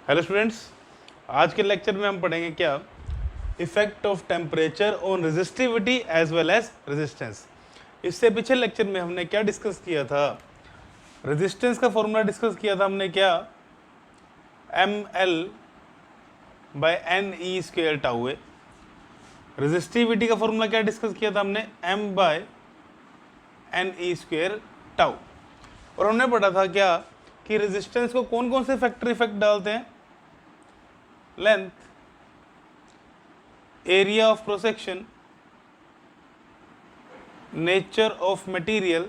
Hello students, आज के lecture में हम पढ़ेंगे क्या effect of temperature on resistivity as well as resistance. इससे पिछले लेक्चर में हमने क्या डिस्कस किया था? रेजिस्टेंस का फॉर्मूला डिस्कस किया था हमने क्या, M L by N E square tau A. Resistivity का फॉर्मूला क्या डिस्कस किया था हमने, M by N E square tau. और हमने पढ़ा था क्या कि रेजिस्टेंस को कौन कौन से फैक्टर इफेक्ट डालते हैं? Length, area of cross section, nature of material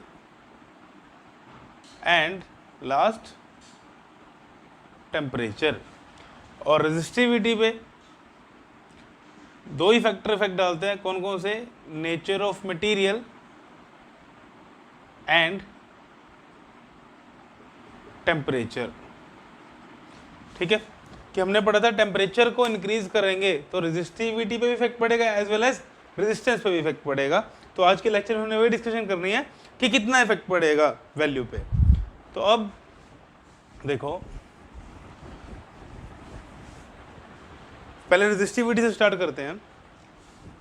and last temperature. और रेजिस्टिविटी पे दो ही फैक्टर इफेक्ट डालते हैं, कौन कौन से? Nature of material and temperature. ठीक है, कि हमने पढ़ा था टेम्परेचर को इंक्रीज करेंगे तो रेजिस्टिविटी पे भी इफेक्ट पड़ेगा एज वेल एज रेजिस्टेंस पे भी इफेक्ट पड़ेगा। तो आज के लेक्चर में हमने वही डिस्कशन करनी है कि कितना इफेक्ट पड़ेगा वैल्यू पे। तो अब देखो, पहले रेजिस्टिविटी से स्टार्ट करते हैं।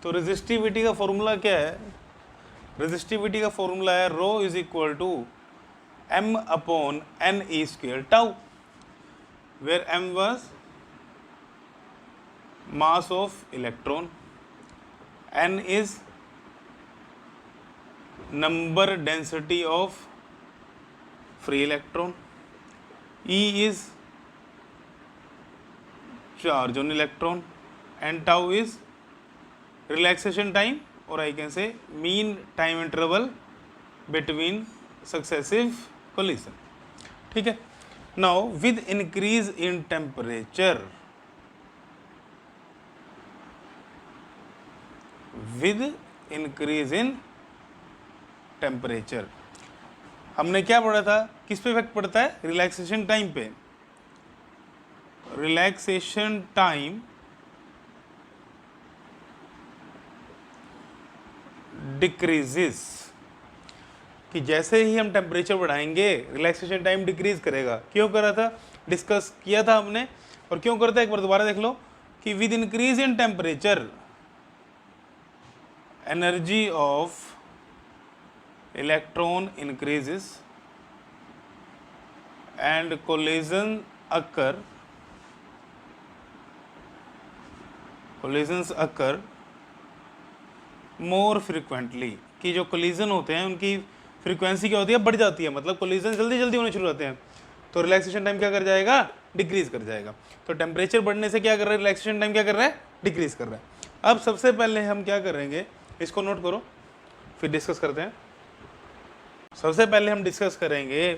तो रेजिस्टिविटी का फॉर्मूला क्या है? रेजिस्टिविटी का फॉर्मूला है rho is equal to m upon n E square tau, where m was mass of electron, n is number density of free electron, E is charge on electron, and tau is relaxation time, or I can say mean time interval between successive collision. ठीक है, now with increase in temperature, with increase in temperature, हमने क्या पढ़ा था? किस पे effect पड़ता है? रिलैक्सेशन टाइम पे। रिलैक्सेशन टाइम डिक्रीजेस, कि जैसे ही हम टेम्परेचर बढ़ाएंगे रिलैक्सेशन टाइम डिक्रीज करेगा। क्यों करा था? डिस्कस किया था हमने। और क्यों करता है एक बार दोबारा देख लो कि with increase in temperature energy of electron increases and collisions occur more frequently, कि जो collision होते हैं उनकी फ्रीक्वेंसी क्या होती है? बढ़ जाती है, मतलब collision जल्दी जल्दी होने शुरू होते हैं। तो रिलैक्सेशन टाइम क्या कर जाएगा? डिक्रीज कर जाएगा। तो टेम्परेचर बढ़ने से क्या कर रहा है? रिलैक्सेशन टाइम क्या कर रहा है? डिक्रीज कर रहा है। अब सबसे पहले हम क्या करेंगे, इसको नोट करो, फिर डिस्कस करते हैं। सबसे पहले हम डिस्कस करेंगे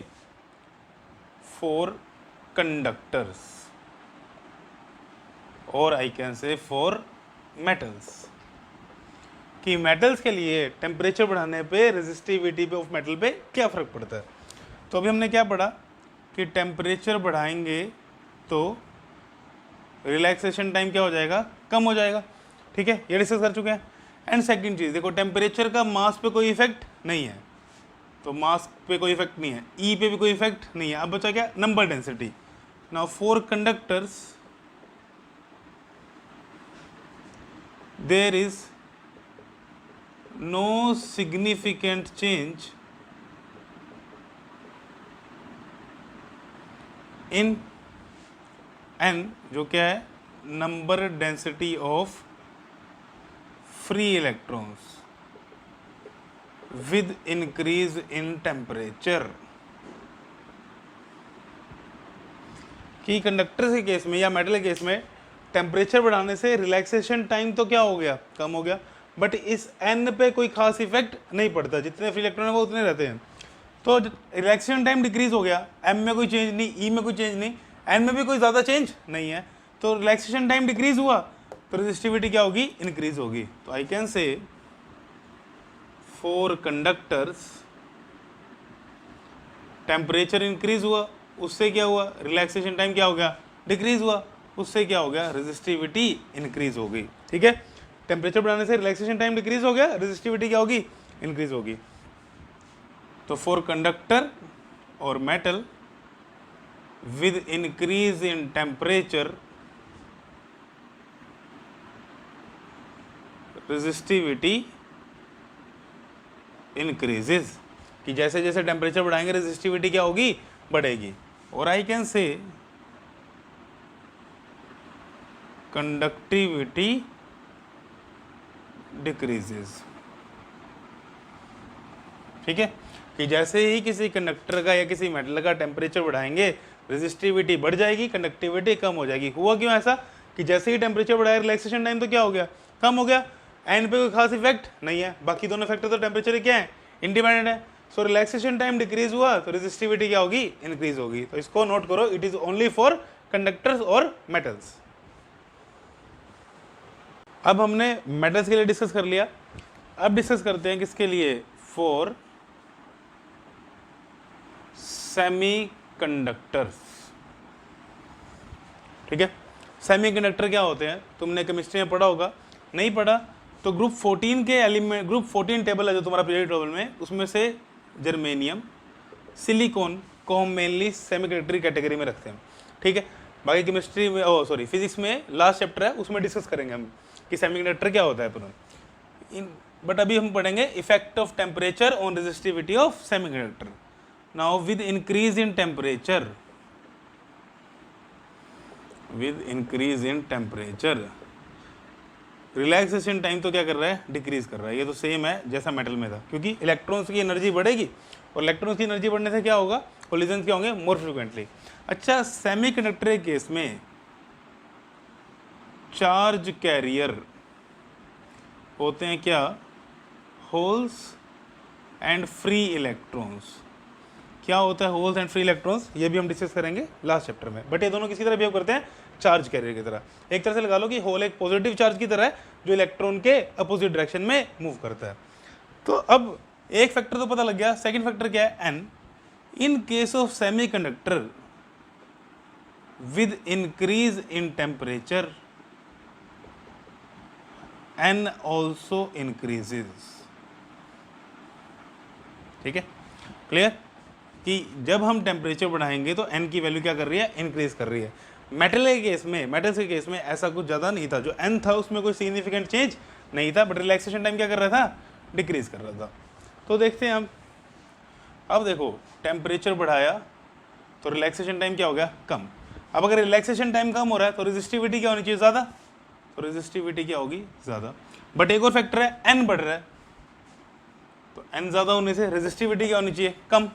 फॉर कंडक्टर्स, और आई कैन से फॉर मेटल्स, कि मेटल्स के लिए टेम्परेचर बढ़ाने पे रेजिस्टिविटी पे ऑफ मेटल पे क्या फ़र्क पड़ता है। तो अभी हमने क्या पढ़ा कि टेम्परेचर बढ़ाएंगे तो रिलैक्सेशन टाइम क्या हो जाएगा? कम हो जाएगा। ठीक है, ये डिस्कस कर चुके हैं। एंड सेकंड चीज़ देखो, टेम्परेचर का मास पे कोई इफेक्ट नहीं है, तो मास पे कोई इफेक्ट नहीं है, ई पे भी कोई इफेक्ट नहीं है। अब बचा क्या? Number density. Now for conductors there is no significant change in N, जो क्या है? Number density of free electrons with increase in temperature. कि कंडक्टर के केस में या मेटल के केस में टेम्परेचर बढ़ाने से रिलैक्सेशन टाइम तो क्या हो गया? कम हो गया, बट इस एन पे कोई खास इफेक्ट नहीं पड़ता। जितने फ्री इलेक्ट्रॉन है वो उतने रहते हैं। तो रिलैक्सेशन टाइम डिक्रीज हो गया, एम में कोई चेंज नहीं, ई में कोई चेंज नहीं, एन में भी कोई ज़्यादा चेंज नहीं है, तो रिलैक्सेशन टाइम डिक्रीज हुआ तो रेजिस्टिविटी क्या होगी? इंक्रीज होगी। तो आई कैन से फॉर कंडक्टर्स टेम्परेचर इंक्रीज हुआ, उससे क्या हुआ? रिलैक्सेशन टाइम क्या हो गया? डिक्रीज हुआ, उससे क्या हो गया? रेजिस्टिविटी इंक्रीज हो गई। ठीक है, टेम्परेचर बढ़ाने से रिलैक्सेशन टाइम डिक्रीज हो गया, रेजिस्टिविटी क्या होगी? इंक्रीज होगी। तो फॉर कंडक्टर और metal with increase in temperature resistivity increases, कि जैसे जैसे टेम्परेचर बढ़ाएंगे रेजिस्टिविटी क्या होगी, बढ़ेगी. और आई कैन से कंडक्टिविटी डिक्रीजेस. ठीक है, कि जैसे ही किसी कंडक्टर का या किसी मेटल का टेम्परेचर बढ़ाएंगे रेजिस्टिविटी बढ़ जाएगी, कंडक्टिविटी कम हो जाएगी. हुआ क्यों ऐसा, कि जैसे ही टेम्परेचर बढ़ाया रिलैक्सेशन टाइम तो क्या हो गया, कम हो गया. एन पे कोई खास इफेक्ट नहीं है, बाकी दोनों फैक्टर तो टेम्परेचर क्या है, इंडिपेंडेंट है. सो रिलैक्सेशन टाइम डिक्रीज हुआ तो रेजिस्टिविटी क्या होगी, इंक्रीज होगी. तो इसको नोट करो, it is only for conductors और मेटल्स. अब हमने मेटल्स के लिए डिस्कस कर लिया, अब डिस्कस करते हैं किसके लिए, फॉर सेमीकंडक्टर्स. ठीक है, सेमीकंडक्टर क्या होते हैं, तुमने केमिस्ट्री में पढ़ा होगा, नहीं पढ़ा तो ग्रुप 14 के एलिमेंट, ग्रुप 14 टेबल है जो तुम्हारा पीरियड टेबल में, उसमें से जर्मेनियम, सिलिकॉन को हम मेनली सेमीकंडक्टर कैटेगरी में रखते हैं. ठीक है, बाकी केमिस्ट्री में, ओ सॉरी फिजिक्स में लास्ट चैप्टर है उसमें डिस्कस करेंगे हम कि सेमीकंडक्टर क्या होता है पूरा. बट अभी हम पढ़ेंगे effect of temperature on resistivity of semiconductor. Now with increase in temperature, with increase in temperature relaxation time तो क्या कर रहा है, डिक्रीज कर रहा है. ये तो सेम है जैसा मेटल में था, क्योंकि इलेक्ट्रॉन्स की एनर्जी बढ़ेगी और इलेक्ट्रॉन्स की एनर्जी बढ़ने से क्या होगा, कोलिजन्स क्या होंगे, मोर फ्रिक्वेंटली. अच्छा, सेमीकंडक्टर के केस में चार्ज कैरियर होते हैं क्या, होल्स एंड फ्री इलेक्ट्रॉन्स. क्या होता है होल्स एंड फ्री इलेक्ट्रॉन्स, ये भी हम डिस्कस करेंगे लास्ट चैप्टर में. बट ये दोनों किसी तरह बिहेव करते हैं, चार्ज कैरियर की तरह. एक तरह से लगा लो कि होल एक पॉजिटिव चार्ज की तरह है जो इलेक्ट्रॉन के अपोजिट डायरेक्शन में मूव करता है. तो अब एक फैक्टर तो पता लग गया, सेकंड फैक्टर क्या है, N. In case of semiconductor with increase in temperature N also increases. ठीक है, क्लियर, कि जब हम टेम्परेचर बढ़ाएंगे तो एन की वैल्यू क्या कर रही है, इंक्रीज कर रही है. मेटल के केस में, मेटल्स के केस में ऐसा कुछ ज़्यादा नहीं था, जो एन था उसमें कोई सिग्निफिकेंट चेंज नहीं था, बट रिलैक्सेशन टाइम क्या कर रहा था, डिक्रीज कर रहा था. तो देखते हैं हम, अब देखो टेम्परेचर बढ़ाया तो रिलैक्सेशन टाइम क्या हो गया, कम. अब अगर रिलैक्सेशन टाइम कम हो रहा है तो रेजिस्टिविटी क्या होनी चाहिए, ज़्यादा. तो रेजिस्टिविटी क्या होगी, ज़्यादा. बट एक और फैक्टर है, एन बढ़ रहा है, तो एन ज़्यादा होने से रेजिस्टिविटी क्या होनी चाहिए, कम.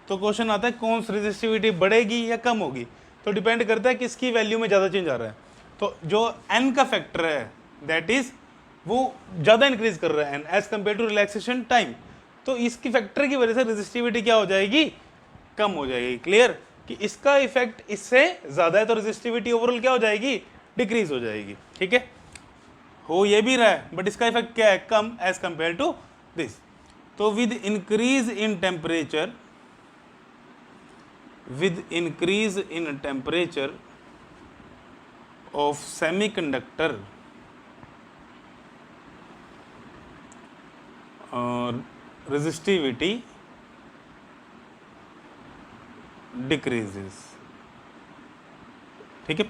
तो क्वेश्चन आता है कौन सी रेजिस्टिविटी बढ़ेगी या कम होगी, तो डिपेंड करता है किसकी वैल्यू में ज़्यादा चेंज आ रहा है. तो जो एन का फैक्टर है दैट इज वो ज़्यादा इंक्रीज कर रहा है N as compare to relaxation time, तो इसकी फैक्टर की वजह से रेजिस्टिविटी क्या हो जाएगी, कम हो जाएगी. क्लियर, कि इसका इफेक्ट इससे ज़्यादा है तो रेजिस्टिविटी ओवरऑल क्या हो जाएगी, डिक्रीज हो जाएगी. ठीक है, हो ये भी रहा है बट इसका इफेक्ट क्या है, कम एज कम्पेयर टू दिस. तो with increase in temperature, with increase in temperature of semiconductor resistivity decreases. ठीक है,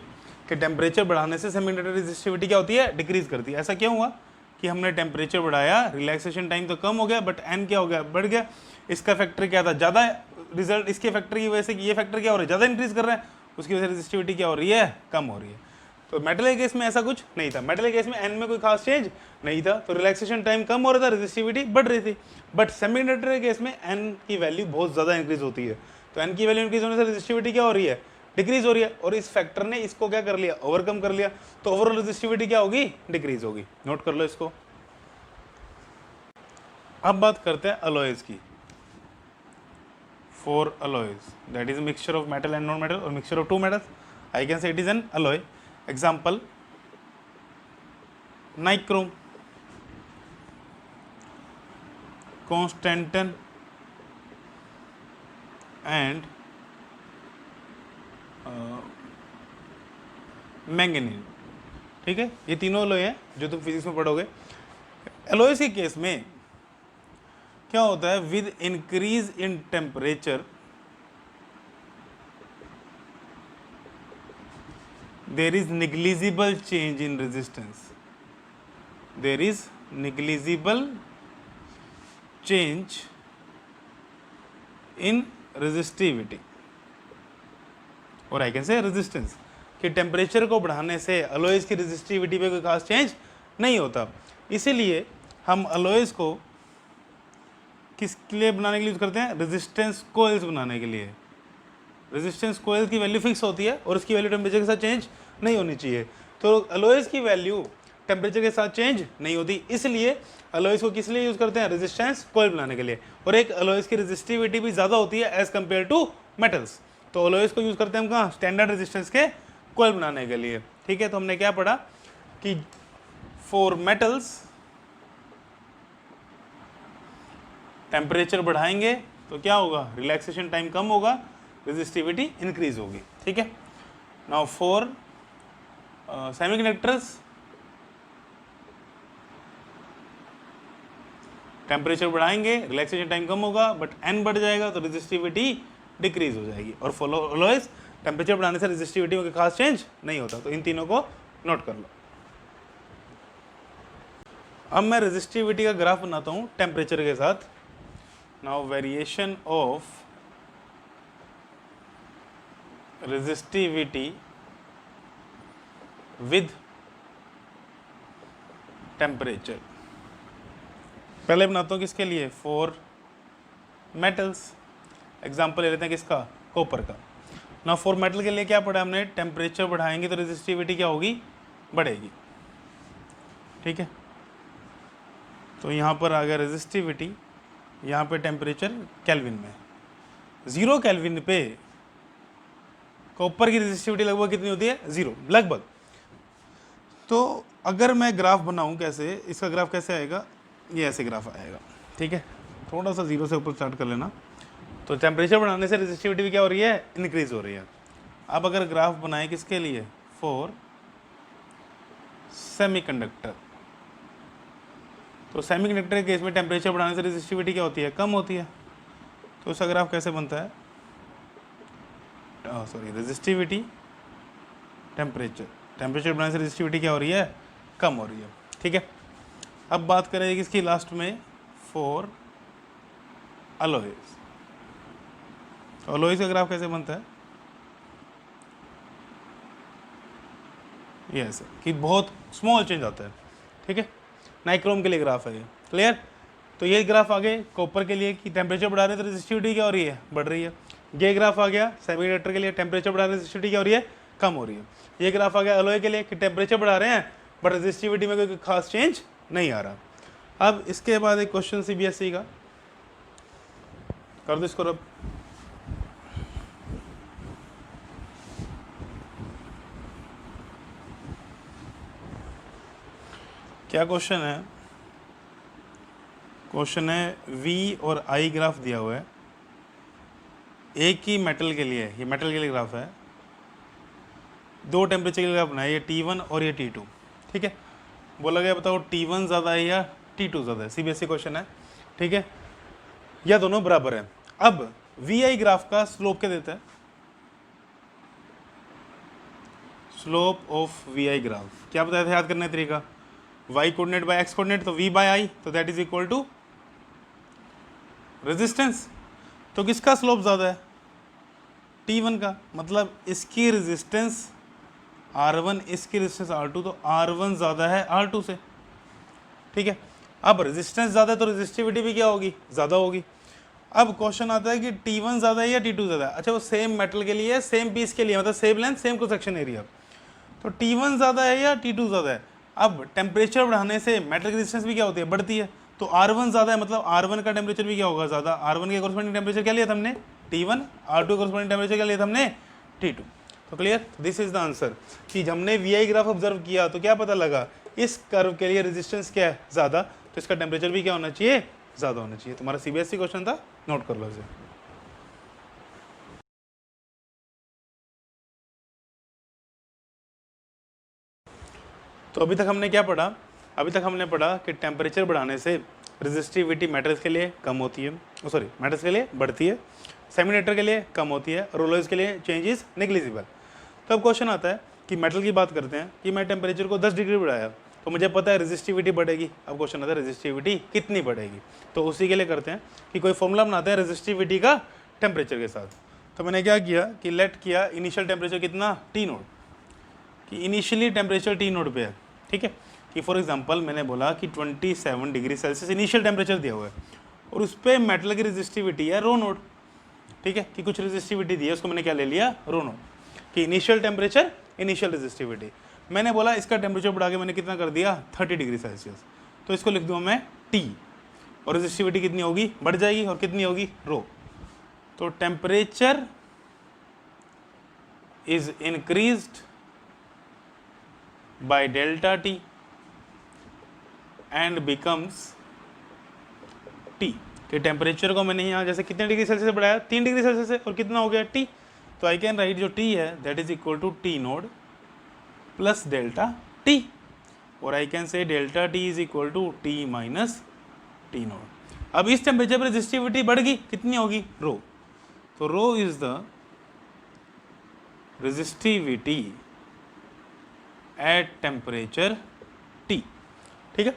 कि टेम्परेचर बढ़ाने से सेमीकंडक्टर रेजिस्टिविटी क्या होती है, डिक्रीज करती है. ऐसा क्यों हुआ कि हमने टेम्परेचर बढ़ाया, रिलैक्सेशन टाइम तो कम हो गया बट एन क्या हो गया, बढ़ गया. इसका फैक्टर क्या था, ज़्यादा. रिजल्ट इसके फैक्टर की वजह से ये फैक्टर क्या हो रहा है, ज़्यादा इंक्रीज कर रहा है, उसकी वजह से रेजिस्टिविटी क्या हो रही है, कम हो रही है. तो मेटल के केस में ऐसा कुछ नहीं था, मेटल के केस में एन में कोई खास चेंज नहीं था, तो रिलैक्सेशन टाइम कम हो रहा था, रेजिस्टिविटी बढ़ रही थी. बट सेमीकंडक्टर के केस में एन की वैल्यू बहुत ज़्यादा इंक्रीज होती है, तो एन की वैल्यू इंक्रीज होने से रेजिस्टिविटी क्या हो रही है, डिक्रीज हो रही है. और इस फैक्टर ने इसको क्या कर लिया, ओवरकम कर लिया, तो ओवरऑल रेजिस्टिविटी क्या होगी, डिक्रीज होगी. नोट कर लो इसको. अब बात करते हैं अलॉयज की. For alloys, that is a mixture of metal and non-metal or mixture of two metals, I can say it is an alloy. Example, nichrome, constantan and manganese. ठीक है, ये तीनों अलॉय हैं जो तुम फिजिक्स में पढ़ोगे. अलॉयज के केस में क्या होता है, with increase in temperature there is negligible change in resistance, there is negligible change in resistivity, और आई कैन से रेजिस्टेंस, कि टेम्परेचर को बढ़ाने से अलॉयज की रेजिस्टिविटी पे कोई खास चेंज नहीं होता। इसीलिए हम अलॉयज को किसके लिए बनाने के लिए यूज करते हैं, रेजिस्टेंस कोइल्स बनाने के लिए। रेजिस्टेंस कोइल की वैल्यू फिक्स होती है और उसकी वैल्यू टेम्परेचर के साथ चेंज नहीं होनी चाहिए। तो अलॉयज की वैल्यू टेम्परेचर के साथ चेंज नहीं होती, इसलिए अलॉयज को किस लिए यूज करते हैं, रेजिस्टेंस कोइल बनाने के लिए। और एक अलॉयज की रेजिस्टिविटी भी ज़्यादा होती है एज कम्पेयर टू मेटल्स, तो अलॉयज को यूज करते हैं हम कहाँ, स्टैंडर्ड रेजिस्टेंस के कोइल बनाने के लिए। ठीक है, तो हमने क्या पढ़ा कि फॉर मेटल्स टेम्परेचर बढ़ाएंगे तो क्या होगा, रिलैक्सेशन टाइम कम होगा, रेजिस्टिविटी इंक्रीज होगी। ठीक है, नाउ फॉर सेमीकंडक्टर्स टेम्परेचर बढ़ाएंगे, रिलैक्सेशन टाइम कम होगा, बट एन बढ़ जाएगा तो रेजिस्टिविटी डिक्रीज हो जाएगी। और फॉर अलॉयज टेम्परेचर बढ़ाने से रेजिस्टिविटी में कोई खास चेंज नहीं होता। तो इन तीनों को नोट कर लो। अब मैं रेजिस्टिविटी का ग्राफ बनाता हूं टेम्परेचर के साथ। Now variation of resistivity with temperature, पहले बनाता हूं किसके लिए, फॉर मेटल्स। एग्जांपल ले लेते हैं किसका, कॉपर का। ना फॉर मेटल के लिए क्या पढ़ा हमने, टेम्परेचर बढ़ाएंगे तो रेजिस्टिविटी क्या होगी, बढ़ेगी। ठीक है, तो यहाँ पर आ गया रेजिस्टिविटी, यहाँ पे टेम्परेचर केल्विन में, 0 केल्विन पे कॉपर की रेजिस्टिविटी लगभग कितनी होती है, 0 लगभग। तो अगर मैं ग्राफ बनाऊं कैसे, इसका ग्राफ कैसे आएगा, ये ऐसे ग्राफ आएगा। ठीक है, थोड़ा सा 0 से ऊपर स्टार्ट कर लेना। तो टेम्परेचर बढ़ाने से रेजिस्टिविटी भी क्या हो रही है, इंक्रीज हो रही है। अब अगर ग्राफ बनाए किसके लिए, फॉर सेमीकंडक्टर, तो सेमीकंडक्टर के केस में टेम्परेचर बढ़ाने से रेजिस्टिविटी क्या होती है, कम होती है। तो इसका ग्राफ कैसे बनता है, सॉरी रेजिस्टिविटी टेम्परेचर, टेम्परेचर बढ़ाने से रेजिस्टिविटी क्या हो रही है, कम हो रही है। ठीक है, अब बात करें किसकी लास्ट में, फॉर अलॉयज। तो अलॉयज का ग्राफ कैसे बनता है, ये ऐसे कि बहुत स्मॉल चेंज आता है। ठीक है, नाइक्रोम के लिए ग्राफ है ये, क्लियर। तो ये ग्राफ आ गए कॉपर के लिए कि टेम्परेचर बढ़ा रहे हैं तो रेजिस्टिविटी क्या हो रही है, बढ़ रही है। ये ग्राफ आ गया सेमीकंडक्टर के लिए, टेम्परेचर बढ़ा रहे हैं रेजिस्टिविटी क्या हो रही है, कम हो रही है। ये ग्राफ आ गया अलॉय के लिए कि टेम्परेचर बढ़ा रहे हैं बट रेजिस्टिविटी में कोई खास चेंज नहीं आ रहा। अब इसके बाद एक क्वेश्चन सीबीएसई का कर दो इसको। अब क्या क्वेश्चन है, क्वेश्चन है वी और आई ग्राफ दिया हुआ है एक ही मेटल के लिए, ये मेटल के लिए ग्राफ है, दो टेम्परेचर के लिए ग्राफ बनाया, ये T1 और ये T2। ठीक है, बोला गया बताओ T1 ज़्यादा है या T2 ज़्यादा है, सीबीएसई क्वेश्चन है। ठीक है, या दोनों बराबर है। अब वी आई ग्राफ का स्लोप क्या देता है, slope of V I graph क्या बताया था, याद करने का तरीका, y coordinate by x coordinate, तो v बाय आई, तो that is equal to resistance. तो किसका स्लोप ज़्यादा है, T1 का, मतलब इसकी रेजिस्टेंस R1, इसकी रेजिस्टेंस R2, तो R1 ज़्यादा है R2 से। ठीक है, अब रेजिस्टेंस ज़्यादा है तो रेजिस्टिविटी भी क्या होगी, ज़्यादा होगी। अब क्वेश्चन आता है कि T1 ज़्यादा है या T2 ज़्यादा है। अच्छा, वो सेम मेटल के लिए, सेम पीस के लिए, मतलब same length same cross section area, तो T1 ज़्यादा है या T2 ज़्यादा है। अब टेम्परेचर बढ़ाने से मेटल की रेजिस्टेंस भी क्या होती है, बढ़ती है, तो R1 ज़्यादा है, मतलब R1 का टेम्परेचर भी क्या होगा, ज़्यादा। R1 के कॉरस्पॉन्डिंग टेम्परेचर क्या लिया था हमने, T1, R2 के कॉरस्पॉन्डिंग टेम्परेचर क्या लिया था हमने, T2। तो clear, this is the answer कि हमने वी आई ग्राफ ऑब्जर्व किया तो क्या पता लगा, इस कर्व के लिए रेजिस्टेंस क्या है, ज़्यादा, तो इसका टेम्परेचर भी क्या होना चाहिए, ज़्यादा होना चाहिए। तुम्हारा सीबीएसई क्वेश्चन था, नोट कर लो इसे। तो अभी तक हमने क्या पढ़ा, अभी तक हमने पढ़ा कि टेम्परेचर बढ़ाने से रेजिस्टिविटी मेटल्स के लिए कम होती है, सॉरी मेटल्स के लिए बढ़ती है, सेमीकंडक्टर के लिए कम होती है, और अलॉयज के लिए चेंज इज नेग्लिजिबल। तो अब क्वेश्चन आता है कि मेटल की बात करते हैं कि मैं टेम्परेचर को 10 डिग्री बढ़ाया तो मुझे पता है रेजिस्टिविटी बढ़ेगी। अब क्वेश्चन आता है रेजिस्टिविटी कितनी बढ़ेगी, तो उसी के लिए करते हैं कि कोई फॉर्मूला बनाते हैं रेजिस्टिविटी का टेम्परेचर के साथ। तो मैंने क्या किया कि लेट किया इनिशियल टेम्परेचर कितना टी नोड, कि इनिशियली टेम्परेचर टी नोड पे है, ठीक है। कि फॉर एग्जांपल मैंने बोला कि 27 डिग्री सेल्सियस इनिशियल टेम्परेचर दिया हुआ है और उस पर मेटल की रेजिस्टिविटी है रो नोड, ठीक है। कि कुछ रेजिस्टिविटी दी है, उसको मैंने क्या ले लिया रो नोड, कि इनिशियल टेम्परेचर इनिशियल रेजिस्टिविटी। मैंने बोला इसका टेम्परेचर बढ़ा के मैंने कितना कर दिया 30 डिग्री सेल्सियस, तो इसको लिख दूँ मैं टी, और रेजिस्टिविटी कितनी होगी बढ़ जाएगी और कितनी होगी रो। तो temperature is increased by delta T and becomes T, कि टेम्परेचर को मैंने यहाँ जैसे कितने डिग्री सेल्सियस से बढ़ाया 3 डिग्री सेल्सियस से, और कितना हो गया टी। तो आई कैन राइट जो टी है that is equal to T nought plus delta T, और I can say delta T is equal to T minus T nought. अब इस टेम्परेचर पर रेजिस्टिविटी बढ़ गई, कितनी होगी रो, तो rho is the resistivity at temperature T, ठीक है।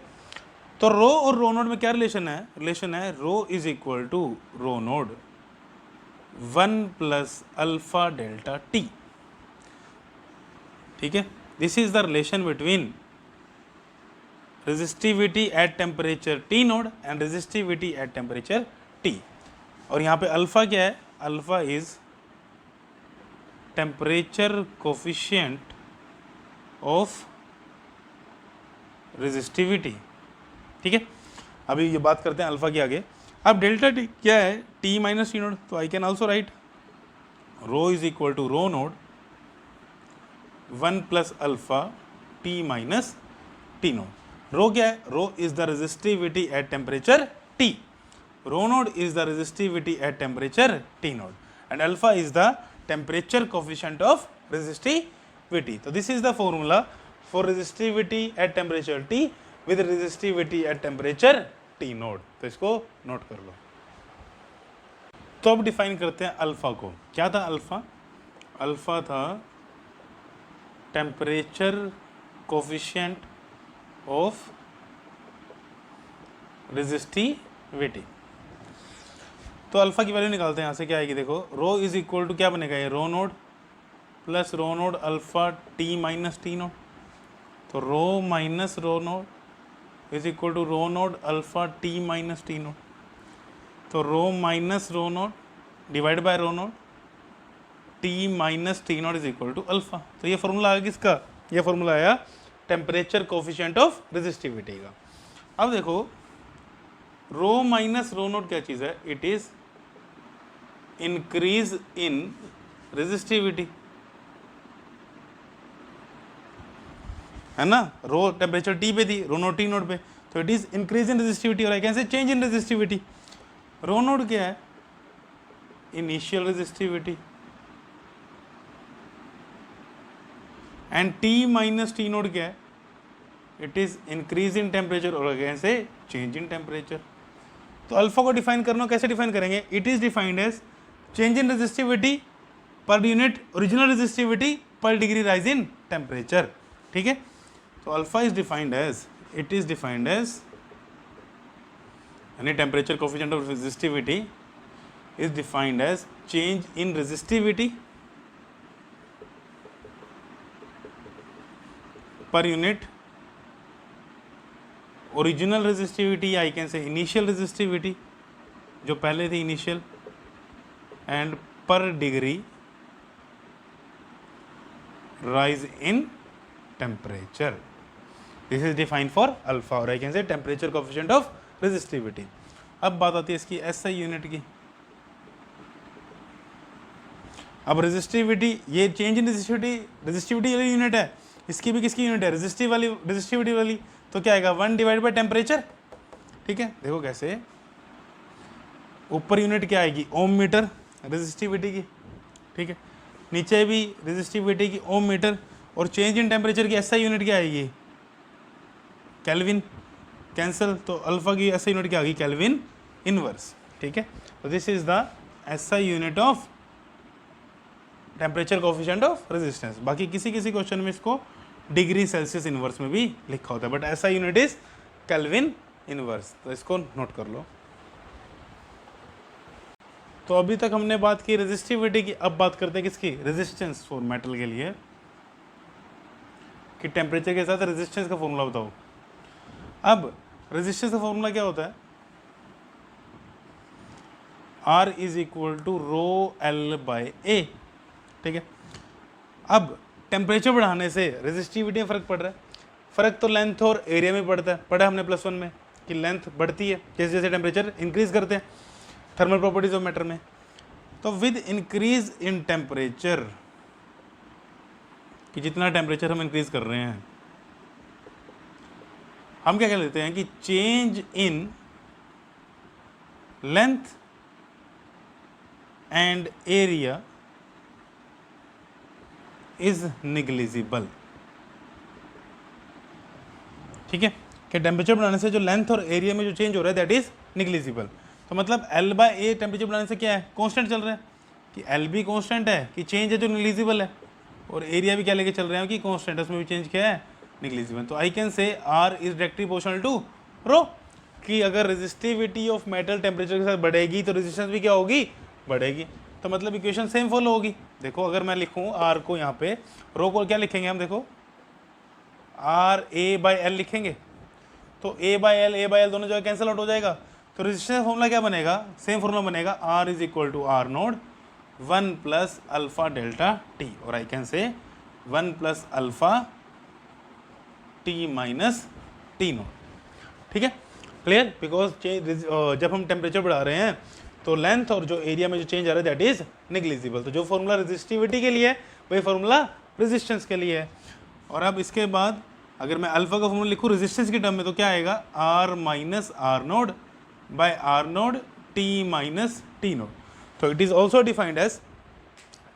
तो रो और रो नोड में क्या रिलेशन है, रिलेशन है rho is equal to rho nought 1 plus alpha delta T, ठीक है। This is the relation between resistivity at temperature T nought and resistivity at temperature T. और यहाँ पे अल्फा क्या है, alpha is temperature coefficient of resistivity, ठीक है। अभी ये बात करते हैं अल्फा के आगे। अब डेल्टा टी क्या है टी माइनस टी नोड, तो I can also write rho is equal to rho nought 1 plus alpha T minus T nought. Rho क्या है, rho is the resistivity at temperature T, rho nought is the resistivity at temperature T nought, and alpha is the temperature coefficient of resistivity. तो this is the formula for resistivity at temperature T with resistivity at temperature T nought. तो इसको note कर लो। तो अब define करते हैं alpha को। क्या था अल्फा, अल्फा था टेम्परेचर कोफिशिएंट ऑफ रेजिस्टिविटी। तो अल्फा की वैल्यू निकालते हैं, यहाँ से क्या आएगी देखो, रो इज इक्वल टू क्या बनेगा ये rho nought plus rho nought alpha T minus T nought, तो rho minus rho nought is equal to rho nought alpha T minus T nought, तो rho minus rho nought divide by rho nought T minus T nought is equal to alpha. तो ये formula आया किसका, ये formula आया temperature coefficient of resistivity का। अब देखो रो माइनस रो नोड क्या चीज़ है, it is increase in resistivity, है ना। रो टेम्परेचर टी पे थी, रो नोड टी नोड पे, तो it is increase in resistivity, और I can say change in resistivity. Rho nought क्या है, initial resistivity, and T minus T nought क्या है, it is increase in temperature, और again say change in temperature. तो alpha को define करना, कैसे डिफाइन करेंगे, it is defined as change in resistivity per unit original resistivity per degree rise in temperature, ठीक है। तो alpha is defined as, it is defined as यानी temperature coefficient of resistivity is defined as change in resistivity per unit original resistivity, I can say initial resistivity जो पहले थी initial, and per degree rise in temperature. This is defined for alpha, or I can say temperature coefficient of resistivity. अब बात आती है इसकी SI unit की। अब रेजिस्टिविटी, ये चेंज इन रेजिस्टिविटी वाली यूनिट है, इसकी भी किसकी यूनिट है, रेजिस्टिविटी वाली, तो क्या आएगा 1 डिवाइड बाय टेम्परेचर, ठीक है। देखो कैसे, ऊपर यूनिट क्या आएगी ओम मीटर रेजिस्टिविटी की, ठीक है, नीचे भी रेजिस्टिविटी की ओम मीटर, और चेंज इन टेम्परेचर की एसआई यूनिट क्या आएगी केल्विन, कैंसिल, तो अल्फा की एसआई यूनिट क्या आ गई केल्विन इनवर्स, ठीक है। तो this is the SI unit of temperature coefficient of resistance. बाकी किसी किसी क्वेश्चन में इसको डिग्री सेल्सियस इनवर्स में भी लिखा होता है, बट ऐसा यूनिट इज केल्विन इनवर्स, तो इसको नोट कर लो। तो अभी तक हमने बात की रेजिस्टिविटी की, अब बात करते हैं किसकी, रेजिस्टेंस फॉर मेटल के लिए, कि टेम्परेचर के साथ रेजिस्टेंस का फॉर्मूला बताओ। अब रेजिस्टेंस का फॉर्मूला क्या होता है, R is equal to rho l by a, ठीक है। अब टेम्परेचर बढ़ाने से रेजिस्टिविटी में फर्क पड़ रहा है, फर्क तो लेंथ और एरिया में पड़ता है, पढ़ा हमने +1 में कि लेंथ बढ़ती है जैसे जैसे टेम्परेचर इंक्रीज करते हैं थर्मल प्रॉपर्टीज ऑफ मैटर में। तो विद इंक्रीज इन टेम्परेचर, कि जितना टेम्परेचर हम इंक्रीज कर रहे हैं, हम क्या कह लेते हैं कि change in length and area is negligible, ठीक है। कि टेम्परेचर बढ़ाने से जो लेंथ और एरिया में जो चेंज हो रहा है दैट इज निग्लिजिबल। तो मतलब L बाय ए टेम्परेचर बढ़ाने से क्या है, कांस्टेंट चल रहा है, कि L भी कांस्टेंट है, कि चेंज है जो निग्लिजिबल है, और एरिया भी क्या लेके चल रहे हैं कि कांस्टेंट है, उसमें भी चेंज क्या है, निग्लिजिबल। तो I can say R is directly proportional to rho, कि अगर रेजिस्टिविटी ऑफ मेटल टेम्परेचर के साथ बढ़ेगी तो रेजिस्टेंस भी क्या होगी, बढ़ेगी। तो मतलब इक्वेशन सेम फॉलो होगी। देखो अगर मैं लिखूं R को यहाँ पे, रो को क्या लिखेंगे हम, देखो R A बाई एल लिखेंगे, तो A बाई एल दोनों जगह कैंसिल आउट हो जाएगा। तो रेजिस्टेंस फॉर्मूला क्या बनेगा, सेम फॉर्मूला बनेगा, R is equal to R node 1 plus alpha delta T, और I can say 1 plus alpha T minus T naught, ठीक है, क्लियर। बिकॉज जब हम टेम्परेचर बढ़ा रहे हैं तो लेंथ और जो एरिया में जो चेंज आ रहा है दैट इज निग्लिजिबल। तो जो फॉर्मूला रेजिस्टिविटी के लिए है वही फॉर्मूला रेजिस्टेंस के लिए है। और अब इसके बाद अगर मैं अल्फा का फॉर्मूला लिखूँ रेजिस्टेंस की टर्म में तो क्या आएगा, R minus R nought by R nought T minus T node. तो it is also defined as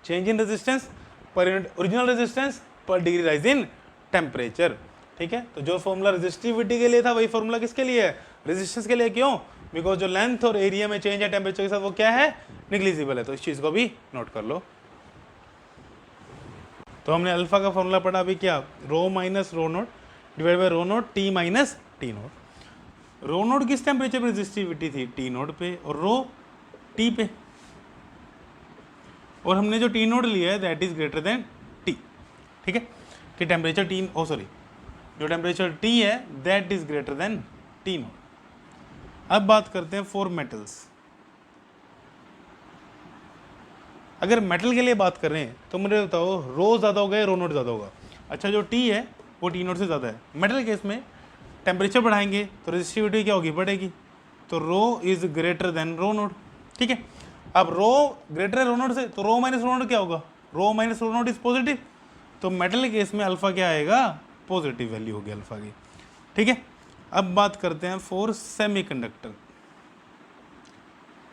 change in resistance per unit original resistance per degree rise in temperature, ठीक है। तो जो फॉर्मूला रेजिस्टिविटी के लिए था वही फॉर्मूला किसके लिए है, रेजिस्टेंस के लिए। क्यों, बिकॉज जो लेंथ और एरिया में चेंज है टेम्परेचर के साथ वो क्या है, निग्लिजिबल है। तो इस चीज को भी नोट कर लो। तो हमने अल्फा का फॉर्मूला पढ़ा अभी क्या, rho minus rho nought divide by rho nought T minus T nought. Rho nought किस टेम्परेचर पे रेजिस्टिविटी थी, T नोट पे, और रो T पे, और हमने जो T नोट लिया है that is greater then T, ठीक है, कि टेम्परेचर T जो टेम्परेचर T है that is greater then T note. अब बात करते हैं फॉर मेटल्स। अगर मेटल के लिए बात करें तो मुझे बताओ रो ज़्यादा होगा या रो नोट ज़्यादा होगा। अच्छा जो T है वो T नोट से ज़्यादा है। मेटल केस में टेम्परेचर बढ़ाएंगे तो रेजिस्टिविटी क्या होगी, बढ़ेगी। तो rho is greater than rho nought, ठीक है। अब रो ग्रेटर है रो नोट से, तो रो माइनस रो नोट क्या होगा, rho minus rho nought is positive. तो मेटल केस में अल्फा क्या आएगा, पॉजिटिव वैल्यू होगी अल्फा की, ठीक है। अब बात करते हैं फॉर सेमीकंडक्टर।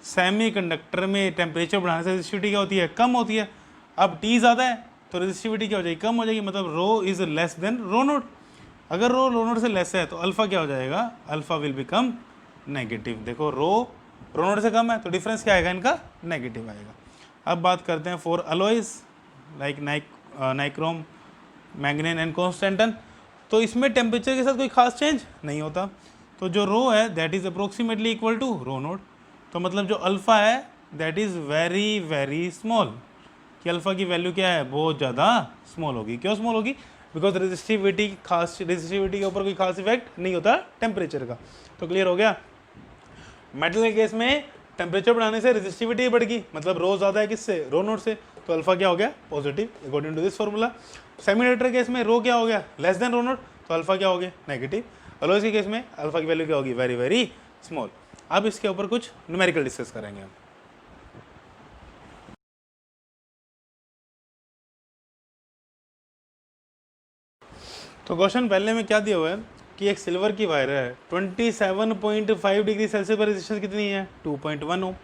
सेमीकंडक्टर में टेम्परेचर बढ़ाने से रेजिस्टिविटी क्या होती है, कम होती है। अब T ज़्यादा है तो रेजिस्टिविटी क्या हो जाएगी, कम हो जाएगी, मतलब rho is less than rho nought. अगर रो नोट से लेस है तो अल्फा क्या हो जाएगा, अल्फा विल बिकम नेगेटिव। देखो रो नोट से कम है तो डिफरेंस क्या आएगा इनका, नेगेटिव आएगा। अब बात करते हैं for alloys like nichrome, manganese and constantan. तो इसमें टेम्परेचर के साथ कोई खास चेंज नहीं होता। तो जो रो है that is approximately equal to rho naught. तो मतलब जो अल्फा है that is very very small, कि अल्फा की वैल्यू क्या है, बहुत ज़्यादा स्मॉल होगी। क्यों स्मॉल होगी, बिकॉज रेजिस्टिविटी के ऊपर कोई खास इफेक्ट नहीं होता टेम्परेचर का। तो क्लियर हो गया। मेटल के केस में टेम्परेचर बढ़ाने से रेजिस्टिविटी बढ़ गई, मतलब रो ज़्यादा है किससे, रो नोट से, तो अल्फा क्या हो गया, positive according to this formula. Semiconductor case में रो क्या हो गया, लेस देन रो नोट, तो अल्फा क्या हो गया, नेगेटिव। अलॉयज के केस में अल्फा की वैल्यू क्या होगी, वेरी वेरी स्मॉल। अब इसके ऊपर कुछ न्यूमेरिकल डिस्कस करेंगे हम। तो क्वेश्चन पहले में क्या दिया हुआ है कि एक सिल्वर की वायर है, 27.5 डिग्री सेल्सियस पर रेजिस्टेंस कितनी है, 2.1 ओम।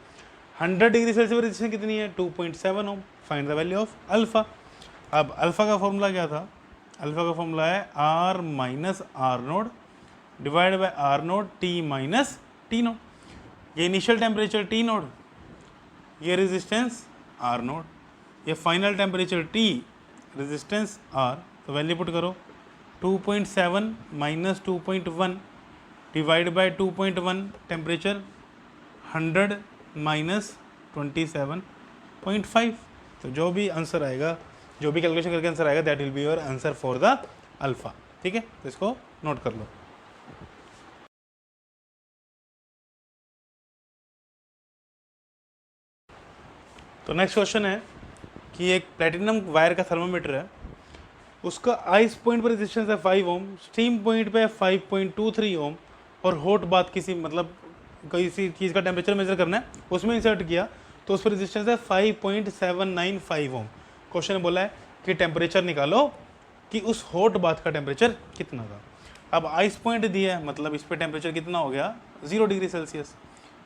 100 डिग्री सेल्सियस पर रेजिस्टेंस कितनी है, 2.7 ohm. Find the value of alpha. अब अल्फा का फॉर्मूला क्या था, अल्फा का फॉर्मूला है R minus R nought divide by R nought T minus T nought. ये इनिशियल टेम्परेचर T नोड, ये रेजिस्टेंस R नोड, ये final temperature T, resistance R, तो वैल्यू पुट करो 2.7 minus 2.1 divide by 2.1 temperature 100 minus 27.5, तो जो भी answer आएगा, जो भी कैलकुलेशन करके आंसर आएगा that will be your answer for the alpha. ठीक है, तो इसको नोट कर लो। तो नेक्स्ट क्वेश्चन है कि एक प्लेटिनम वायर का थर्मोमीटर है, उसका आइस पॉइंट पर रेजिस्टेंस है 5 ओम, स्टीम पॉइंट पे 5.23 ओम, और हॉट बात किसी मतलब किसी चीज़ का टेम्परेचर मेजर करना है उसमें इंसर्ट किया तो उस पर रेजिस्टेंस है 5.795 ओम। क्वेश्चन ने बोला है कि टेम्परेचर निकालो कि उस हॉट बात का टेम्परेचर कितना था। अब आइस पॉइंट दिया है मतलब इस पर टेम्परेचर कितना हो गया 0 डिग्री सेल्सियस,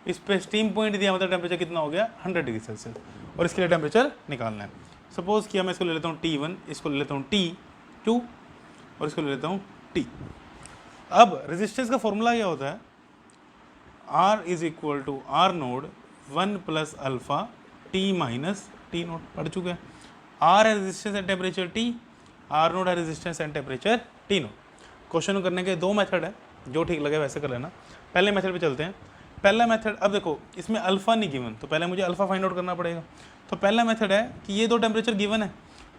इस पे स्टीम पॉइंट दिया मतलब टेम्परेचर कितना हो गया 100 डिग्री सेल्सियस, और इसके लिए टेम्परेचर निकालना है। सपोज किया मैं इसको ले लेता हूँ T1, इसको ले लेता हूँ T2 और इसको ले लेता हूँ T। अब रेजिस्टेंस का फॉर्मूला क्या होता है, R is equal to R node 1 plus alpha T minus T nought, पढ़ चुके हैं। R है resistance and temperature T, R nought है resistance and temperature T nought. Question करने के दो मेथड है, जो ठीक लगे वैसे कर लेना। पहले मेथड पे चलते हैं। पहला मेथड, अब देखो इसमें अल्फा नहीं गिवन तो पहले मुझे अल्फा फाइंड आउट करना पड़ेगा। तो पहला मेथड है कि ये दो टेम्परेचर गिवन है,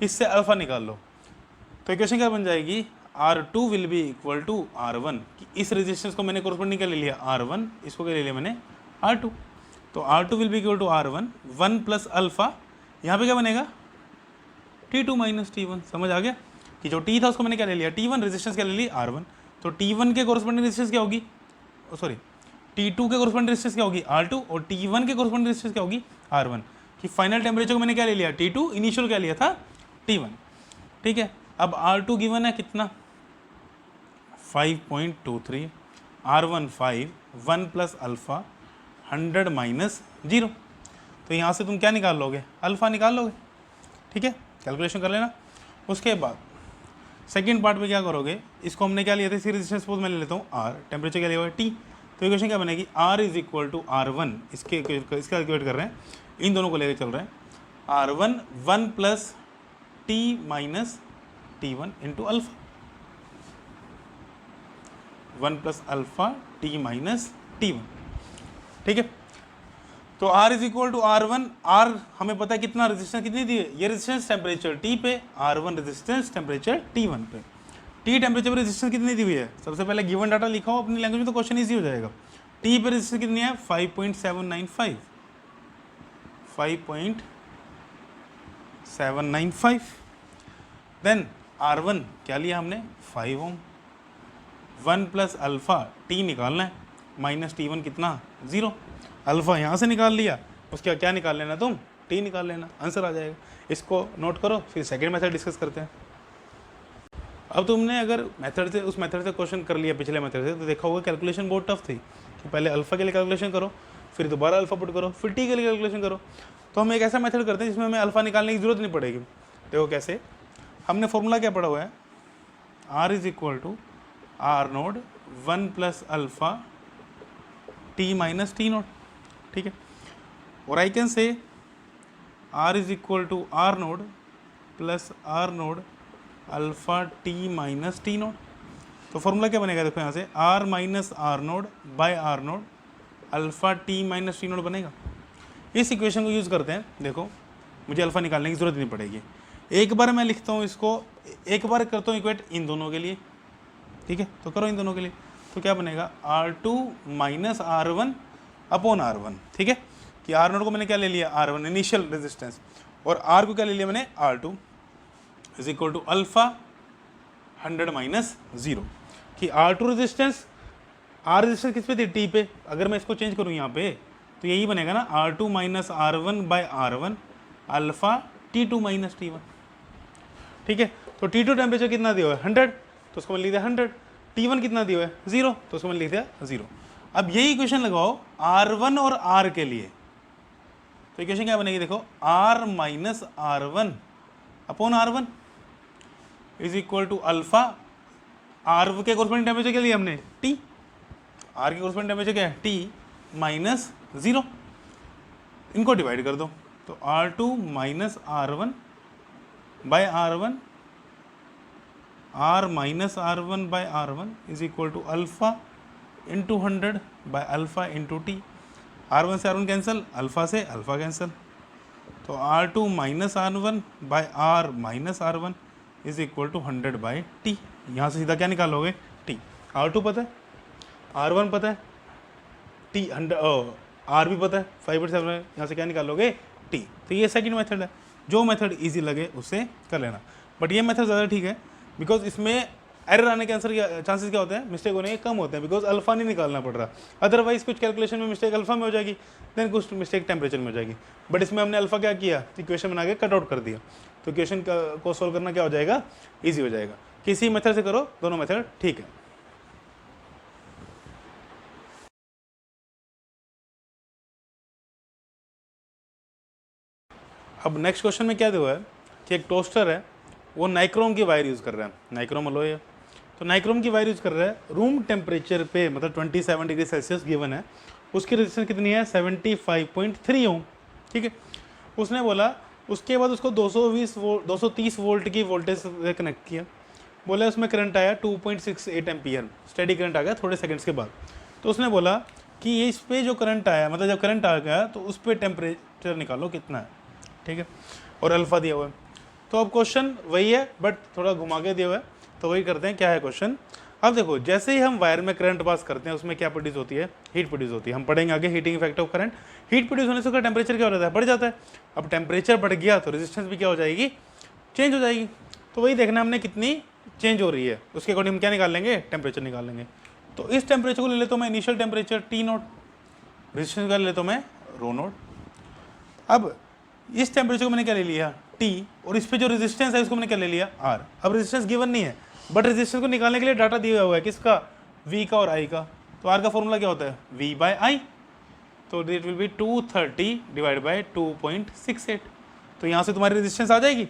इससे अल्फा निकाल लो। तो इक्वेशन क्या बन जाएगी, R2 will be equal to R1, कि इस रेजिस्टेंस को मैंने कोरस्पोंडिंग क्या ले लिया R1, इसको क्या ले लिया मैंने R2, तो R2 will be equal to R1 1 plus alpha, यहाँ पे क्या बनेगा T2 माइनस T1। समझ आ गया कि जो T था उसको मैंने क्या ले लिया T1, रेजिस्टेंस क्या ले ली R1, तो T1 के कोरस्पोंडिंग रेजिस्टेंस क्या होगी, सॉरी T2 के कोरस्पोंडिंग रेजिस्टेंस क्या होगी R2, और T1 के कोरस्पोंडिंग रेजिस्टेंस क्या होगी R1, कि फाइनल टेम्परेचर को मैंने क्या ले लिया T2, इनिशियल क्या लिया था T1। ठीक है, अब R2 गिवन है कितना 5.23, R1 5, 1 प्लस अल्फा 100 माइनस 0, तो यहाँ से तुम क्या निकाल लोगे अल्फा निकाल लोगे। ठीक है, कैलकुलेशन कर लेना। उसके बाद सेकंड पार्ट में क्या करोगे, इसको हमने क्या लिया था, इसी रेजिस्टेंस सपोज मैं ले लेता हूँ R, टेम्परेचर क्या लिया हुआ है T, तो इक्वेशन क्या बनेगी R is equal to R1, इसका कैलकुलेट कर रहे हैं, इन दोनों को लेकर चल रहे हैं, R1 1 plus T minus T1 into alpha, 1 plus alpha T minus T1। ठीक है, तो R is equal to R1, R हमें पता है कितना रेजिस्टेंस कितनी दी है, ये रेजिस्टेंस टेम्परेचर T पे, R1 रेजिस्टेंस टेम्परेचर T1 पे। T टेम्परेचर पे रेजिस्टेंस कितनी दी हुई है, सबसे पहले गिवन डाटा लिखा हो अपनी लैंग्वेज में तो क्वेश्चन इजी हो जाएगा। T पे रेजिस्टेंस कितनी है 5.795, 5.795। देन R1 क्या लिया हमने 5 ओम, 1 प्लस अल्फा T निकालना है, माइनस T1 कितना 0, अल्फा यहाँ से निकाल लिया, उसके क्या निकाल लेना तुम T निकाल लेना, आंसर आ जाएगा। इसको नोट करो, फिर सेकेंड मेथड डिस्कस करते हैं। अब तुमने अगर मेथड से उस मेथड से क्वेश्चन कर लिया पिछले मेथड से, तो देखा होगा कैलकुलेशन बहुत टफ थी कि पहले अल्फा के लिए कैलकुलेशन करो, फिर दोबारा अल्फा पुट करो, फिर T के लिए कैलकुलेशन करो। तो हम एक ऐसा मेथड करते हैं जिसमें हमें अल्फा निकालने की जरूरत नहीं पड़ेगी। देखो कैसे, हमने फॉर्मूला क्या पढ़ा हुआ है, R is equal to R node 1 plus alpha T minus T naught. ठीक है, और I can say R is equal to R naught plus R naught alpha T minus T node. तो फॉर्मूला क्या बनेगा, देखो यहाँ से R minus R naught by R naught alpha T minus T naught बनेगा। इस इक्वेशन को use करते हैं, देखो मुझे अल्फा निकालने की जरूरत नहीं पड़ेगी, एक बार मैं लिखता हूँ इसको, एक बार करता हूँ इक्वेट इन दोनों के लिए। ठीक है, तो करो इन दोनों के लिए, तो क्या बनेगा R2 minus R1 upon R1। ठीक है, कि R नोड को मैंने क्या ले लिया R1 इनिशियल रेजिस्टेंस, और R को क्या ले लिया मैंने R2 is equal to alpha 100 minus 0, कि R2 रेजिस्टेंस, R रेजिस्टेंस किस पे थी T पे, अगर मैं इसको चेंज करूँ यहाँ पे तो यही बनेगा ना R2 minus R1 by R1 alpha T2 minus T1। ठीक है, तो T2 टेम्परेचर कितना दिया हुआ है 100, तो उसको मैंने लिख दिया 100, T1 कितना दिया हुआ है 0, तो उसको मैंने लिख दिया 0। अब यही इक्वेशन लगाओ R1 और R के लिए, तो इक्वेशन क्या बनेगी, देखो R minus R1 upon R1 is equal to alpha, R के कोरस्पोंडिंग टेम्परेचर क्या लिया हमने T, R के कोरस्पोंडिंग टेम्परेचर क्या है T माइनस 0, इनको डिवाइड कर दो, तो R2 minus R1 by R1, R minus R1 by R1 is equal to alpha into 100 by alpha into T. R1 से R1 कैंसिल, अल्फा से अल्फा कैंसिल, तो R2 minus R1 by R minus R1 is equal to 100 by T. यहाँ से सीधा क्या निकालोगे, T. R2 पता है, R1 पता है, टी 100 R भी पता है 5/7 है, यहाँ से क्या निकालोगे, टी। तो ये सेकंड मेथड है, जो मेथड इजी लगे उससे कर लेना, बट ये मेथड ज़्यादा ठीक है बिकॉज इसमें एरर आने के आंसर के चांसेस क्या होते हैं, मिस्टेक होने के कम होते हैं, बिकॉज अल्फा नहीं निकालना पड़ रहा। अदरवाइज कुछ कैलकुलेशन में मिस्टेक अल्फा में हो जाएगी, देन कुछ मिस्टेक टेम्परेचर में हो जाएगी, बट इसमें हमने अल्फा क्या किया, इक्वेशन बना के कट आउट कर दिया, तो इक्वेशन को सोल्व करना क्या हो जाएगा, ईजी हो जाएगा। किसी मेथड से करो, दोनों मेथड ठीक है। अब नेक्स्ट क्वेश्चन में क्या दिया है कि एक टोस्टर है, वो नाइक्रोम की वायर यूज़ कर रहा है, नाइक्रोम अलोय है, तो नाइक्रोम की वायर यूज़ कर रहा है, रूम टेम्परेचर पे मतलब 27 डिग्री सेल्सियस गिवन है, उसकी रेजिस्टेंस कितनी है 75.3 ओम, ठीक है। उसने बोला उसके बाद उसको 230 वोल्ट की वोल्टेज से कनेक्ट किया, बोला उसमें करंट आया 2.68 एम्पियर, स्टेडी करंट आ गया थोड़े सेकंड्स के बाद। तो उसने बोला कि ये इस पर जो करंट आया, मतलब जब करंट आ गया तो उस पर टेम्परेचर निकालो कितना है, ठीक है, और अल्फ़ा दिया हुआ है। तो अब क्वेश्चन वही है बट थोड़ा घुमा के दिया हुआ है, तो वही करते हैं, क्या है क्वेश्चन। अब देखो जैसे ही हम वायर में करंट पास करते हैं उसमें क्या प्रोड्यूस होती है, हीट प्रोड्यूस होती है। हम पढ़ेंगे आगे heating effect of current. Heat produce होने से उसका टेम्परेचर क्या हो जाता है, बढ़ जाता है। अब टेम्परेचर बढ़ गया तो रेजिस्टेंस भी क्या हो जाएगी, चेंज हो जाएगी। तो वही देखना हमने कितनी चेंज हो रही है, उसके अकॉर्डिंग हम क्या निकाल लेंगे, टेम्परेचर निकाल लेंगे। तो इस टेम्परेचर को ले लेता हूँ मैं इनिशियल टेम्परेचर T0, रेजिस्टेंस का ले लेता हूँ मैं ρ0। अब इस टेम्परेचर को मैंने क्या ले लिया, T, और इस पे जो रेजिस्टेंस है उसको मैंने क्या ले लिया, R। अब रेजिस्टेंस गिवन नहीं है बट रेजिस्टेंस को निकालने के लिए डाटा दिया हुआ है, किसका, V का और I का। तो R का फॉर्मूला क्या होता है, V बाय I, तो it will be 230 divide by 2.68। तो यहाँ से तुम्हारी रेजिस्टेंस आ जाएगी।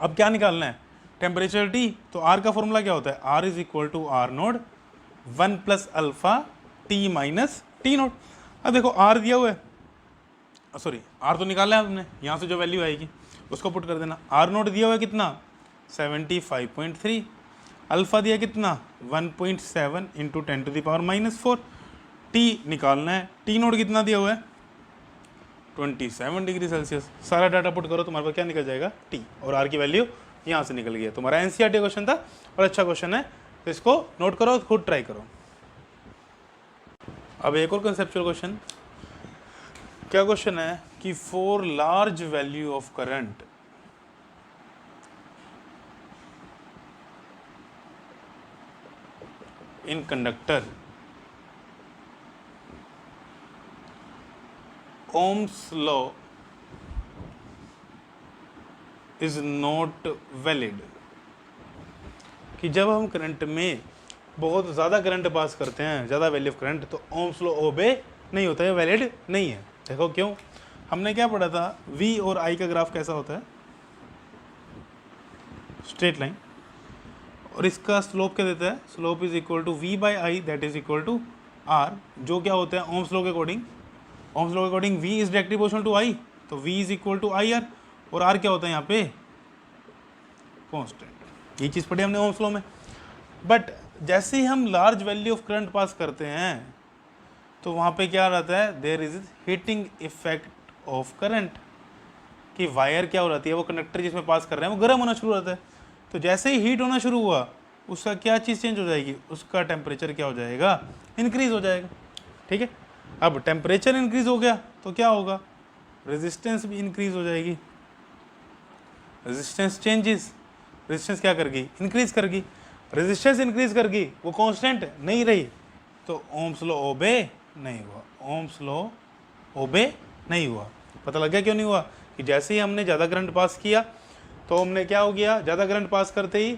अब क्या निकालना है, टेम्परेचर T, तो R का फॉर्मूला क्या होता है, R is equal to R0 1 plus alpha T minus T0। अब देखो R दिया हुआ है, सॉरी R तो निकाला है हमने, यहाँ से जो वैल्यू आएगी उसको पुट कर देना। R0 दिया हुआ है कितना 75.3, अल्फा दिया कितना 1.7 इंटू 10⁻⁻⁴। T निकालना है, T0 कितना दिया हुआ है 27 डिग्री सेल्सियस। सारा डाटा पुट करो, तुम्हारे पास क्या निकल जाएगा, T, और R की वैल्यू यहाँ से निकल गया। तुम्हारा NCERT क्वेश्चन था और अच्छा क्वेश्चन है, तो इसको नोट करो, खुद ट्राई करो। अब एक और कंसेप्चुअल क्वेश्चन, क्या क्वेश्चन है कि for large value of current in conductor Ohm's law is not valid, कि जब हम करंट में बहुत ज़्यादा करंट पास करते हैं, ज़्यादा वैल्यू ऑफ करंट, तो ओम्स लॉ ओबे नहीं होता है, वैलिड नहीं है। देखो क्यों, हमने क्या पढ़ा था, V और I का ग्राफ कैसा होता है, स्ट्रेट लाइन, और इसका स्लोप क्या देता है, slope is equal to V by I that is equal to R, जो क्या होता है ओम्स लॉ के अकॉर्डिंग, ओम्स लॉ के अकॉर्डिंग V is directly proportional to I, तो V is equal to IR, और R क्या होता है यहाँ पे, कांस्टेंट। ये चीज़ पढ़ी हमने ओम्स लॉ में। बट जैसे ही हम large value of current pass करते हैं तो वहाँ पे क्या रहता है, there is heating effect of current, कि वायर क्या हो जाती है, वो कंडक्टर जिसमें पास कर रहे हैं वो गर्म होना शुरू हो जाता है। तो जैसे ही हीट होना शुरू हुआ उसका क्या चीज़ चेंज हो जाएगी, उसका टेम्परेचर क्या हो जाएगा, इंक्रीज हो जाएगा, ठीक है। अब टेम्परेचर इंक्रीज हो गया तो क्या होगा, रेजिस्टेंस भी इंक्रीज हो जाएगी, रेजिस्टेंस चेंजेस, रेजिस्टेंस क्या करगी, इंक्रीज करगी, रेजिस्टेंस इंक्रीज करगी, वो कांस्टेंट नहीं रही, तो ओम्स लॉ ओबे नहीं हुआ, ओम्स लॉ ओबे नहीं हुआ। पता लग गया क्यों नहीं हुआ, कि जैसे ही हमने ज़्यादा करंट पास किया तो हमने क्या हो गया, ज़्यादा करंट पास करते ही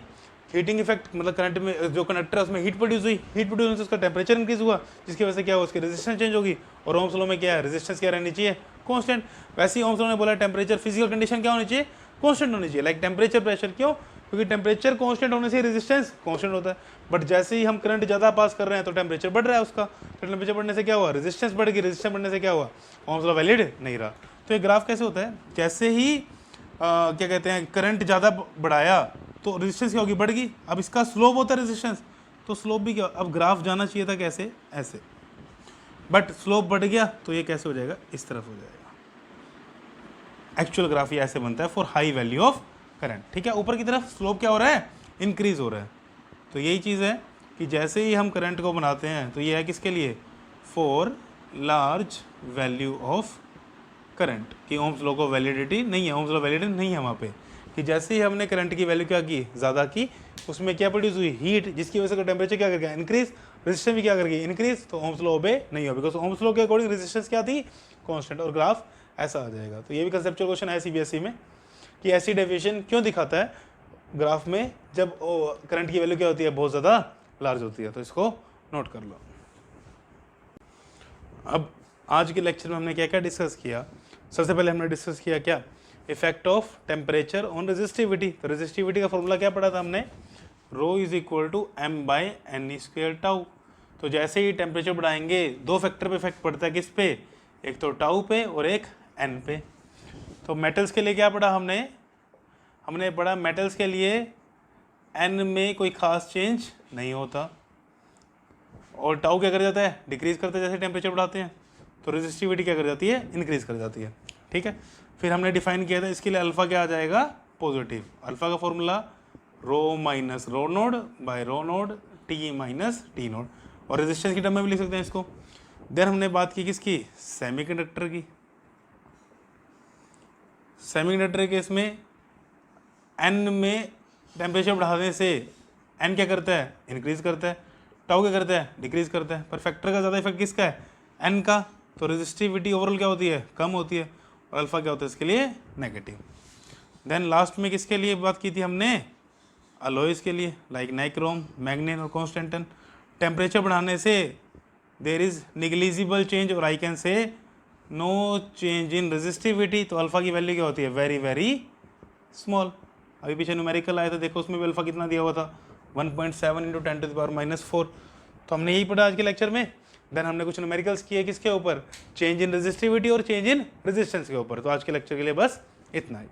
हीटिंग इफेक्ट, मतलब करंट में जो कंडक्टर है उसमें हीट प्रोड्यूस हुई, हीट प्रोड्यूस होने से उसका टेम्परेचर इंक्रीज हुआ, जिसकी वजह से क्या हुआ, उसकी रेजिस्टेंस चेंज होगी। और ओम्स लॉ में क्या है, रेजिस्टेंस क्या रहनी चाहिए, कांस्टेंट। वैसे ही ओम्स लॉ ने बोला टेम्परेचर फिजिकल कंडीशन क्या होनी चाहिए, कांस्टेंट होनी चाहिए, लाइक टेम्परेचर प्रेशर। क्यों, क्योंकि टेम्परेचर कांस्टेंट होने से रेजिस्टेंस कांस्टेंट होता है। बट जैसे ही हम करंट ज़्यादा पास कर रहे हैं तो टेम्परेचर बढ़ रहा है उसका, तो टेम्परेचर बढ़ने से क्या हुआ, रेजिस्टेंस बढ़ गई, रेजिस्टेंस बढ़ने से क्या हुआ, ओम्स लॉ वैलिड नहीं रहा। तो ये ग्राफ कैसे होता है, जैसे ही क्या कहते हैं करंट ज़्यादा बढ़ाया तो रेजिस्टेंस क्या होगी, बढ़ गई। अब इसका स्लोप होता है रेजिस्टेंस, तो स्लोप भी क्या, अब ग्राफ जाना चाहिए था कैसे, ऐसे, बट स्लोप बढ़ गया तो ये कैसे हो जाएगा, इस तरफ हो जाएगा। एक्चुअल ग्राफ ये ऐसे बनता है for high value of current, ठीक है। ऊपर की तरफ स्लोप क्या हो रहा है, इंक्रीज हो रहा है। तो यही चीज़ है कि जैसे ही हम करंट को बनाते हैं तो ये है किसके लिए, for large value of current, कि ओम्स लॉ को वैलिडिटी नहीं है, ओम्स लॉ वैलिडिटी नहीं है वहाँ पे, कि जैसे ही हमने करंट की वैल्यू क्या की, ज़्यादा की, उसमें क्या प्रोड्यूस हुई, हीट, जिसकी वजह से टेम्परेचर क्या कर गया, इंक्रीज, रेजिस्टेंस भी क्या कर गई, इंक्रीज। तो ओम्स लॉ ओबे नहीं हो, बिकॉज ओम्स लॉ के अकॉर्डिंग रेजिस्टेंस क्या थी, कांस्टेंट, और ग्राफ ऐसा आ जाएगा। तो ये भी कंसेप्चुअल क्वेश्चन है सीबीएसई में कि ऐसी डेविएशन क्यों दिखाता है ग्राफ में जब करंट की वैल्यू क्या होती है, बहुत ज़्यादा लार्ज होती है। तो इसको नोट कर लो। अब आज के लेक्चर में हमने क्या क्या डिस्कस किया, सबसे पहले हमने डिस्कस किया क्या, effect of temperature on resistivity. तो रेजिस्टिविटी का फॉर्मूला क्या पढ़ा था हमने, rho is equal to m by n square tau. तो जैसे ही टेम्परेचर बढ़ाएंगे दो फैक्टर पे इफेक्ट पड़ता है, किस पे, एक तो टाउ पे और एक एन पे। तो मेटल्स के लिए क्या पढ़ा हमने पढ़ा मेटल्स के लिए एन में कोई खास चेंज नहीं होता, और टाउ क्या कर जाता है, डिक्रीज करता है जैसे टेम्परेचर बढ़ाते हैं। तो रेजिस्टिविटी क्या कर जाती है, इंक्रीज कर जाती है, ठीक है। फिर हमने डिफाइन किया था इसके लिए अल्फा क्या आ जाएगा, पॉजिटिव। अल्फा का formula rho minus rho nought by rho nought T minus T nought, और रेजिस्टेंस की टर्म में भी लिख सकते हैं इसको। देन हमने बात की किसकी, सेमीकंडक्टर की। सेमीकंडक्टर के इसमें एन में टेम्परेचर बढ़ाने से एन क्या करता है, इंक्रीज करता है, टाउ क्या करता है, डिक्रीज करता है। पर फैक्टर का ज़्यादा इफेक्ट किसका है, एन का। तो रेजिस्टिविटी ओवरऑल क्या होती है, कम होती है, और अल्फा क्या होता है इसके लिए, नेगेटिव। देन लास्ट में किसके लिए बात की थी हमने, अलॉयज के लिए, लाइक नाइक्रोम, मैग्नीन और कॉन्स्टेंटन। टेम्परेचर बढ़ाने से देर इज निग्लिजिबल चेंज, और I can say no change in resistivity. तो अल्फा की वैल्यू क्या होती है, वेरी वेरी स्मॉल। अभी पीछे न्यूमेरिकल आया था, देखो उसमें भी अल्फा कितना दिया हुआ था, 1.7 × 10⁻⁻⁴। तो हमने यही पढ़ा आज के लेक्चर में। देन हमने कुछ न्यूमेरिकल्स किए किसके ऊपर, चेंज इन रेजिस्टिविटी और चेंज इन रेजिस्टेंस के ऊपर। तो आज के लेक्चर के लिए बस इतना ही।